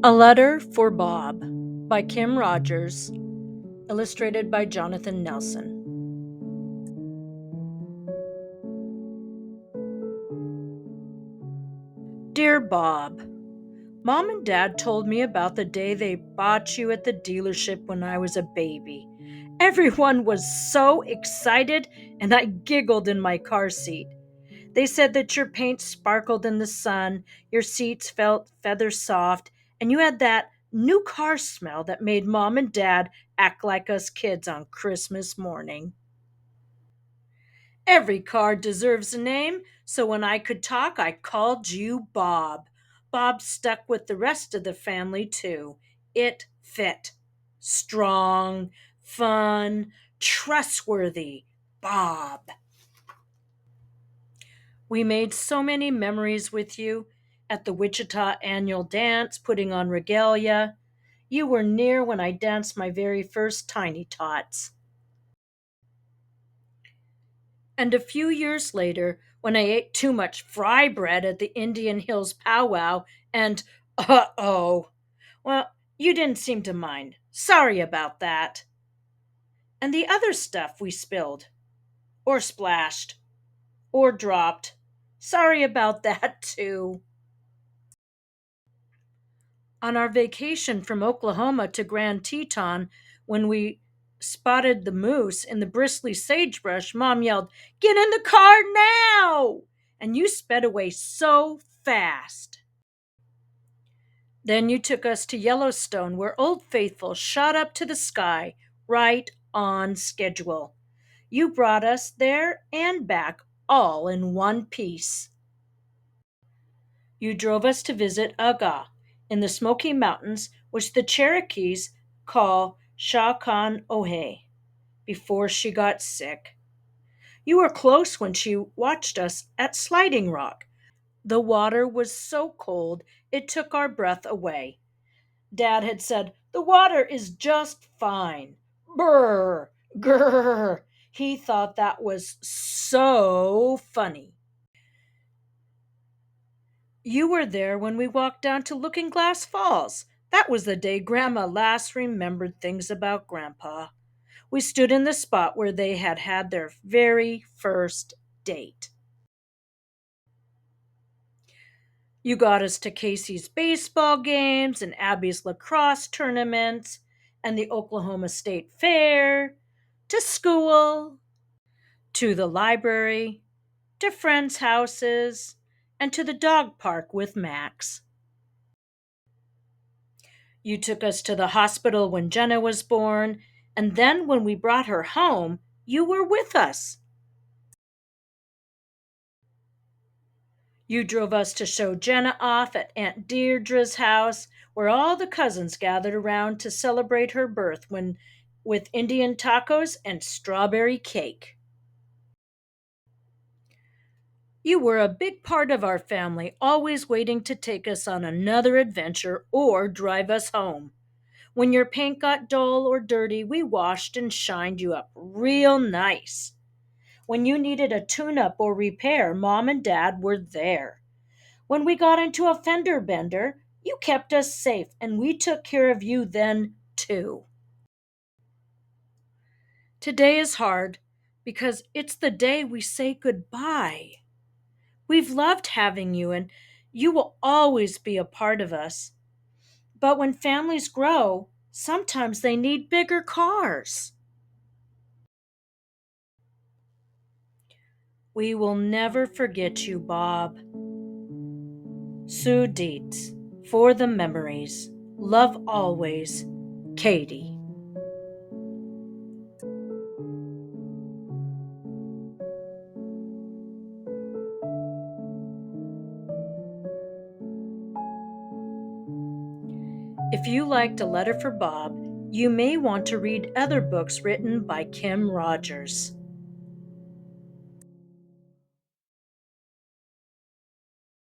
A Letter for Bob by Kim Rogers, illustrated by Jonathan Nelson. Dear Bob, Mom and Dad told me about the day they bought you at the dealership when I was a baby. Everyone was so excited, and I giggled in my car seat. They said that your paint sparkled in the sun, your seats felt feather soft, and you had that new car smell that made Mom and Dad act like us kids on Christmas morning. Every car deserves a name, so when I could talk, I called you Bob. Bob stuck with the rest of the family, too. It fit. Strong, fun, trustworthy. Bob. We made so many memories with you at the Wichita annual dance, putting on regalia. You were near when I danced my very first tiny tots. And a few years later, when I ate too much fry bread at the Indian Hills powwow, and well, you didn't seem to mind. Sorry about that. And the other stuff we spilled, or splashed, or dropped. Sorry about that, too. On our vacation from Oklahoma to Grand Teton, when we spotted the moose in the bristly sagebrush, Mom yelled, "Get in the car now!" And you sped away so fast. Then you took us to Yellowstone, where Old Faithful shot up to the sky, right on schedule. You brought us there and back all in one piece. You drove us to visit Aga in the Smoky Mountains, which the Cherokees call Shawkon before she got sick. You were close when she watched us at Sliding Rock. The water was so cold it took our breath away. Dad had said, "The water is just fine." Brr, grr. He thought that was so funny. You were there when we walked down to Looking Glass Falls. That was the day Grandma last remembered things about Grandpa. We stood in the spot where they had had their very first date. You got us to Casey's baseball games and Abby's lacrosse tournaments and the Oklahoma State Fair, to school, to the library, to friends' houses, and to the dog park with Max. You took us to the hospital when Jenna was born, and then when we brought her home, you were with us. You drove us to show Jenna off at Aunt Deirdre's house, where all the cousins gathered around to celebrate her birth when with Indian tacos and strawberry cake. You were a big part of our family, always waiting to take us on another adventure or drive us home. When your paint got dull or dirty, we washed and shined you up real nice. When you needed a tune up or repair, Mom and Dad were there. When we got into a fender bender, you kept us safe and we took care of you then, too. Today is hard because it's the day we say goodbye. We've loved having you and you will always be a part of us. But when families grow, sometimes they need bigger cars. We will never forget you, Bob. Sue Dietz, for the memories. Love always, Katie. If you liked A Letter for Bob, you may want to read other books written by Kim Rogers.